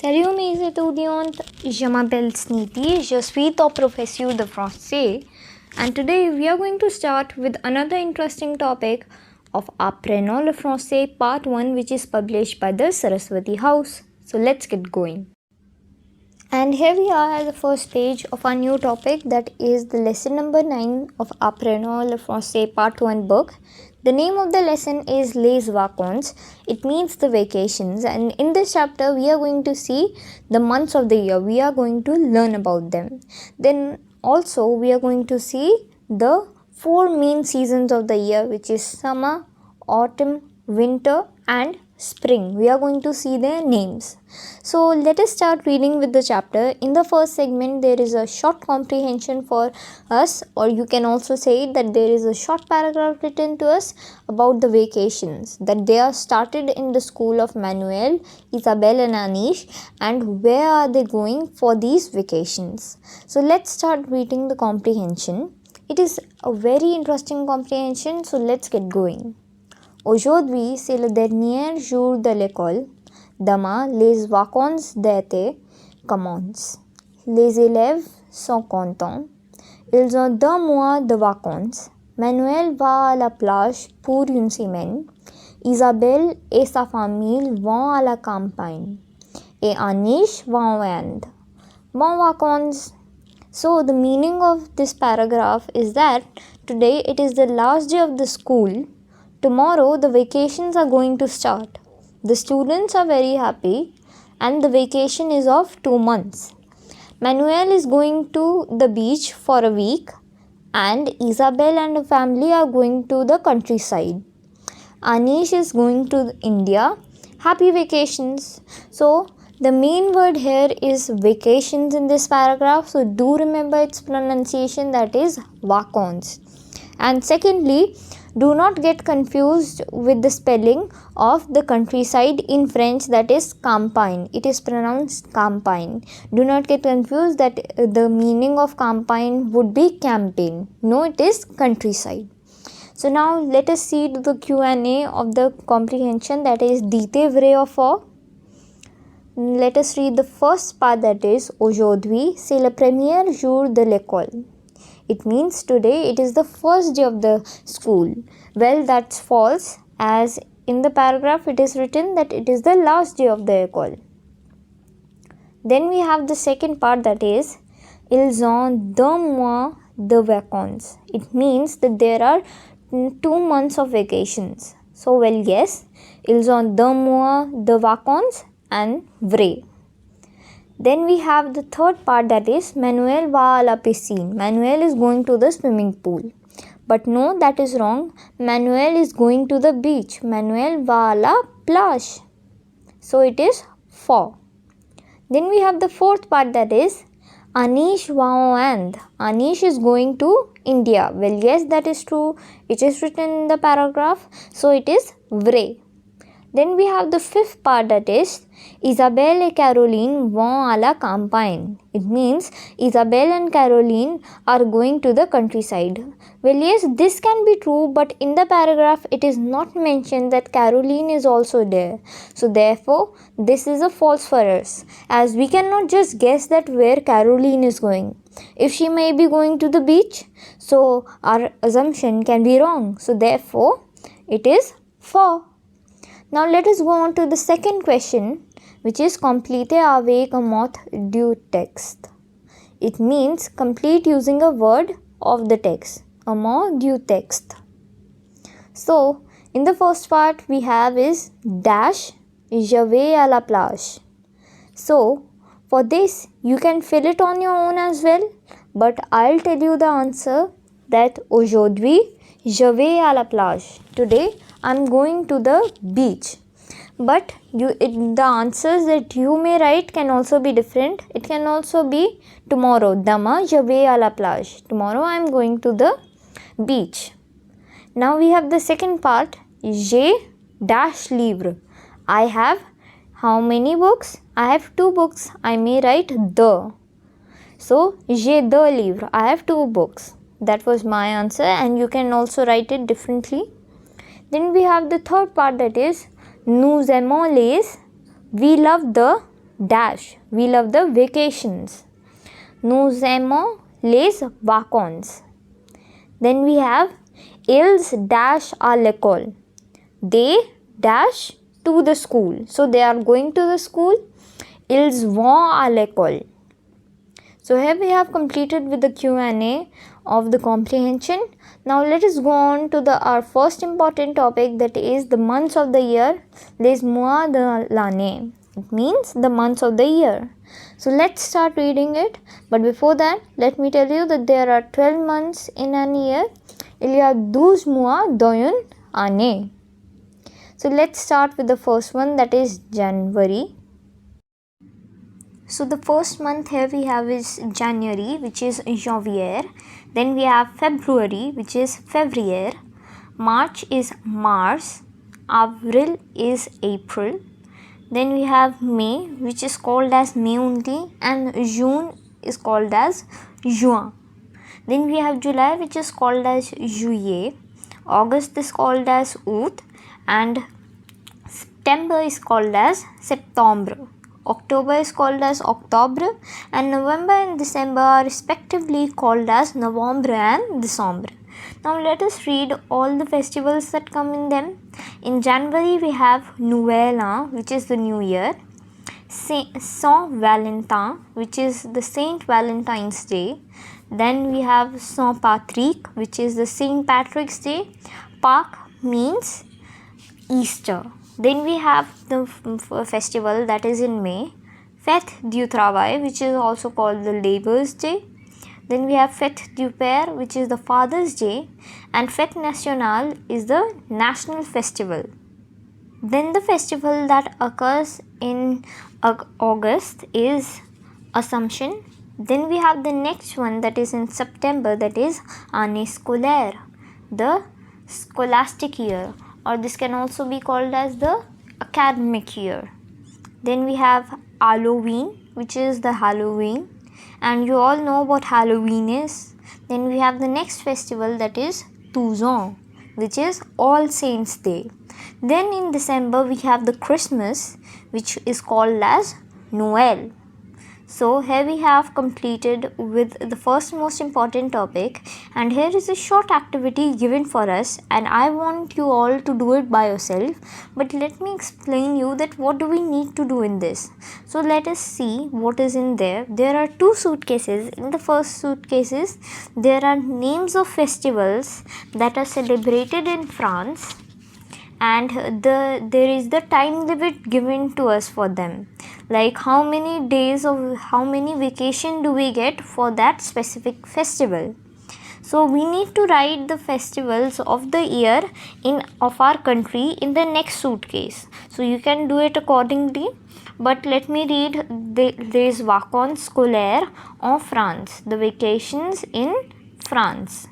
Salut mes étudiantes, je m'appelle Sniti, je suis ton professeur de français, and today we are going to start with another interesting topic of Apprenons le français part 1, which is published by the Saraswati House. So let's get going. And here we are at the first page of our new topic, that is the lesson number 9 of Apprenons le français part 1 book. The name of the lesson is Les Vacances. It means the vacations, and in this chapter we are going to see the months of the year. We are going to learn about them. Then also we are going to see the 4 main seasons of the year, which is summer, autumn, winter and spring. We are going to see their names. So let us start reading with the chapter. In the first segment there is a short comprehension for us, or you can also say that there is a short paragraph written to us about the vacations, that they are started in the school of Manuel, Isabel and Anish, and where are they going for these vacations. So let's start reading the comprehension. It is a very interesting comprehension, so let's get going. Aujourd'hui, c'est le dernier jour de l'école. Demain, les vacances d'été commencent. Les élèves sont contents. Ils ont 2 mois de vacances. Manuel va à la plage pour une semaine. Isabelle et sa famille vont à la campagne. Et Anish va en Inde. Bon vacances. So the meaning of this paragraph is that today it is the last day of the school. Tomorrow the vacations are going to start. The students are very happy and the vacation is of 2 months. Manuel is going to the beach for a week and Isabel and her family are going to the countryside. Anish is going to India. Happy vacations. So the main word here is vacations in this paragraph. So do remember its pronunciation, that is vacances. And secondly, do not get confused with the spelling of the countryside in French, that is campagne. It is pronounced campagne. Do not get confused that the meaning of campagne would be campaign. No, it is countryside. So now let us see to the Q&A of the comprehension, that is dite vrai ou faux. Let us read the first part, that is aujourd'hui c'est le premier jour de l'école. It means today it is the first day of the school. Well, that's false, as in the paragraph it is written that it is the last day of the école. Then we have the second part, that is ils ont 2 mois de vacances. It means that there are 2 months of vacations. So, well, yes, ils ont 2 mois de vacances and vrai. Then we have the third part, that is Manuel va à la piscine. Manuel is going to the swimming pool. But no, that is wrong. Manuel is going to the beach. Manuel va à la plage. So it is faux. Then we have the fourth part, that is Anish va en Inde. Anish is going to India. Well, yes, that is true. It is written in the paragraph. So it is vrai. Then we have the fifth part, that is Isabelle et Caroline vont à la campagne. It means Isabelle and Caroline are going to the countryside. Well, yes, this can be true, but in the paragraph it is not mentioned that Caroline is also there. So therefore, this is a false for us, as we cannot just guess that where Caroline is going. If she may be going to the beach, so our assumption can be wrong. So therefore, it is faux. Now let us go on to the second question, which is complétez avec un mot du texte. It means complete using a word of the text, un mot du texte. So in the first part we have is dash je vais à la plage. So for this you can fill it on your own as well, but I'll tell you the answer, that aujourd'hui je vais à la plage. Today I'm going to the beach. But the answers that you may write can also be different. It can also be tomorrow. Demain je vais à la plage. Tomorrow I'm going to the beach. Now we have the second part. J'ai dash livre. I have how many books? I have 2 books. I may write the. So j'ai 2 livres. I have 2 books. That was my answer, and you can also write it differently. Then we have the third part, that is nous aimons les. We love the dash. We love the vacations. Nous aimons les vacances. Then we have ils dash à l'école. They dash to the school. So they are going to the school. Ils vont à l'école. So here we have completed with the Q&A of the comprehension. Now let us go on to our first important topic, that is the months of the year. Les mois de l'année. It means the months of the year. So let's start reading it. But before that, let me tell you that there are 12 months in an year. Il y a 12 mois dans une année. So let's start with the first one, that is January. So the first month here we have is January, which is janvier. Then we have February, which is février. March is mars. Avril is April. Then we have May, which is called as May only, and June is called as juin. Then we have July, which is called as juillet. August is called as août, and September is called as septembre. October is called as octobre, and November and December are respectively called as novembre and décembre. Now let us read all the festivals that come in them. In January we have Nouvel An, which is the New Year. Saint Valentin, which is the Saint Valentine's Day. Then we have Saint Patrick, which is the Saint Patrick's Day. Pâques means Easter. Then we have the festival that is in May, Fête du Travail, which is also called the Labour's Day. Then we have Fête du Père, which is the Father's Day, and Fête Nationale is the national festival. Then the festival that occurs in August is Assumption. Then we have the next one that is in September, that is Année Scolaire, the scholastic year, or this can also be called as the academic year. Then we have Halloween, which is the Halloween, and you all know what Halloween is. Then we have the next festival, that is Toussaint, which is All Saints Day. Then in December we have the Christmas, which is called as Noel. So here we have completed with the first most important topic, and here is a short activity given for us, and I want you all to do it by yourself, but let me explain you that what do we need to do in this. So let us see what is in there. There are two suitcases. In the first suitcases there are names of festivals that are celebrated in France, and there is the time limit given to us for them, like how many days of how many vacation do we get for that specific festival. So we need to write the festivals of the year of our country in the next suitcase. So you can do it accordingly, but let me read les vacances scolaires en France, the vacations in France.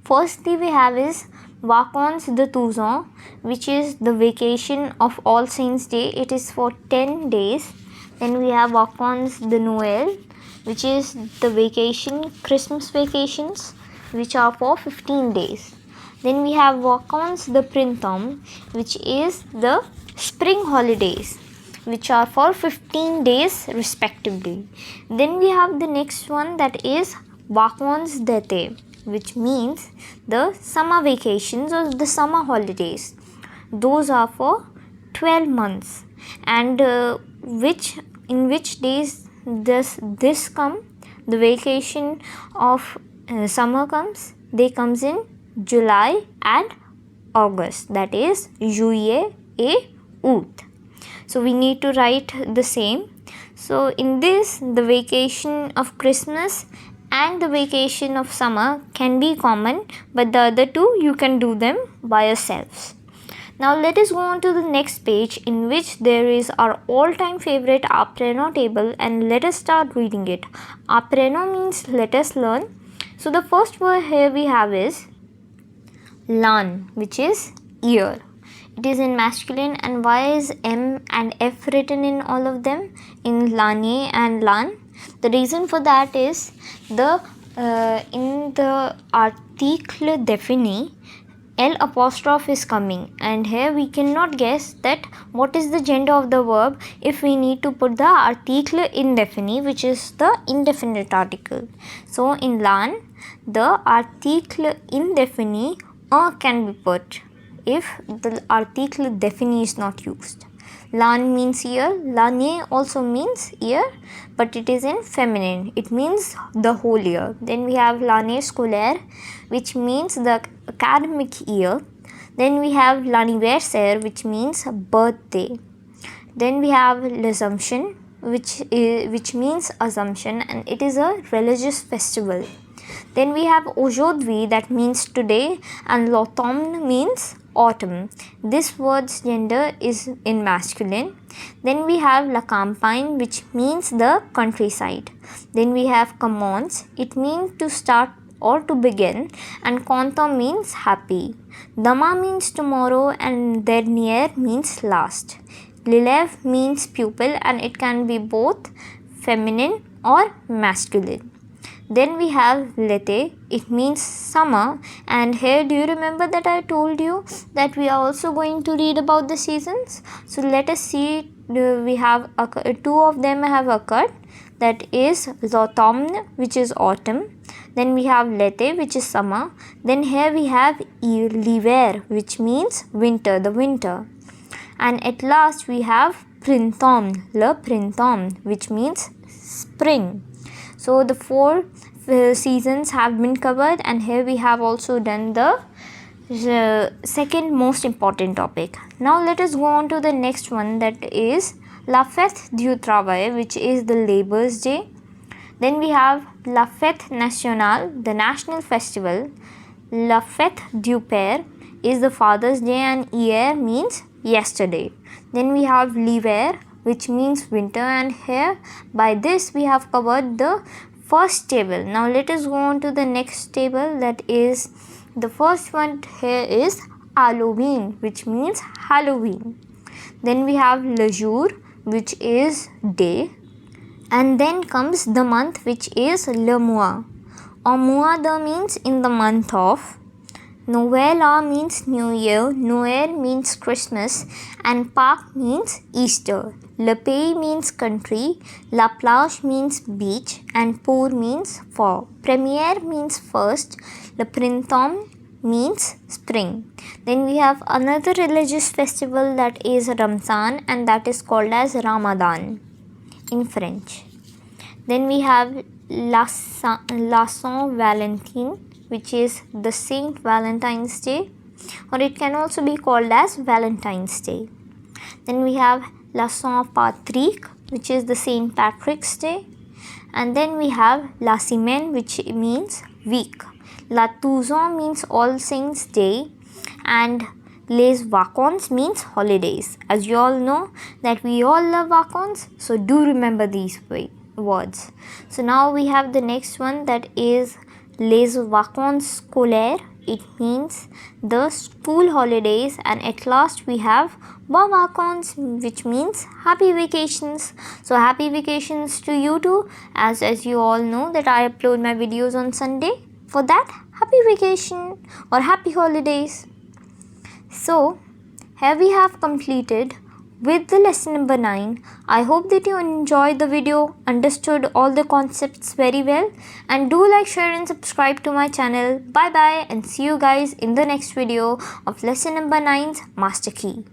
Firstly we have is Vacances de Toussaint, which is the vacation of All Saints Day. It is for 10 days. Then we have Vacances de Noël, which is the vacation, Christmas vacations, which are for 15 days. Then we have Vacances de Printemps, which is the spring holidays, which are for 15 days respectively. Then we have the next one, that is Vacances d'été, which means the summer vacations or the summer holidays. Those are for 12 months, and in which days this come, the vacation of summer comes, they comes in July and August, that is juillet et août. So we need to write the same. So in this, the vacation of Christmas and the vacation of summer can be common, but the other two you can do them by yourselves. Now let us go on to the next page, in which there is our all-time favorite Apprenant table, and let us start reading it. Apprenant means let us learn. So the first word here we have is l'an, which is year. It is in masculine, and why is M and F written in all of them, in l'année and l'an? The reason for that is in the article défini, L apostrophe is coming, and here we cannot guess that what is the gender of the verb if we need to put the article indefini, which is the indefinite article. So in LAN, the article indefini can be put if the article defini is not used. Lan means ear, lane also means ear, but it is in feminine. It means the whole ear. Then we have l'année scolaire, which means the academic year. Then we have l'anniversaire, which means birthday. Then we have l'Assomption, which means Assumption, and it is a religious festival. Then we have aujourd'hui, that means today, and l'automne means autumn. This word's gender is in masculine. Then we have la campagne, which means the countryside. Then we have commence, it means to start or to begin, and content means happy. Demain means tomorrow, and dernier means last. L'élève means pupil, and it can be both feminine or masculine. Then we have l'été, it means summer, and here do you remember that I told you that we are also going to read about the seasons? So let us see, we have two of them have occurred, that is l'automne, which is autumn. Then we have l'été, which is summer. Then here we have l'hiver, which means winter, the winter. And at last we have printemps, le printemps, which means spring. So the four seasons have been covered, and here we have also done the second most important topic. Now let us go on to the next one, that is La Fête du Travail, which is the Labour's Day. Then we have La Fête Nationale, the national festival. La Fête du Père is the Father's Day, and hier means yesterday. Then we have l'hiver, which means winter, and here by this we have covered the first table. Now let us go on to the next table, that is the first one here is Halloween, which means Halloween. Then we have le jour, which is day, and then comes the month, which is le mois, or mois de means in the month of. Noël means New Year, Noël means Christmas, and Pâques means Easter. Le pays means country, la plage means beach, and pour means fall. Première means first, le printemps means spring. Then we have another religious festival, that is Ramzan, and that is called as Ramadan in French. Then we have La Saint Valentin, which is the Saint Valentine's Day, or it can also be called as Valentine's Day. Then we have La Saint Patrick, which is the Saint Patrick's Day, and then we have La Semaine, which means week. La Toussaint means All Saints Day, and Les Vacances means holidays. As you all know that we all love vacances, so do remember these words. So now we have the next one, that is Les Vacances Scolaires. It means the school holidays, and at last we have Bon Vacances, which means happy vacations. So happy vacations to you too, as you all know that I upload my videos on Sunday. For that, happy vacation or happy holidays. So here we have completed with the lesson number 9. I hope that you enjoyed the video, understood all the concepts very well, and do like, share and subscribe to my channel. Bye bye, and see you guys in the next video of lesson number 9's Master Key.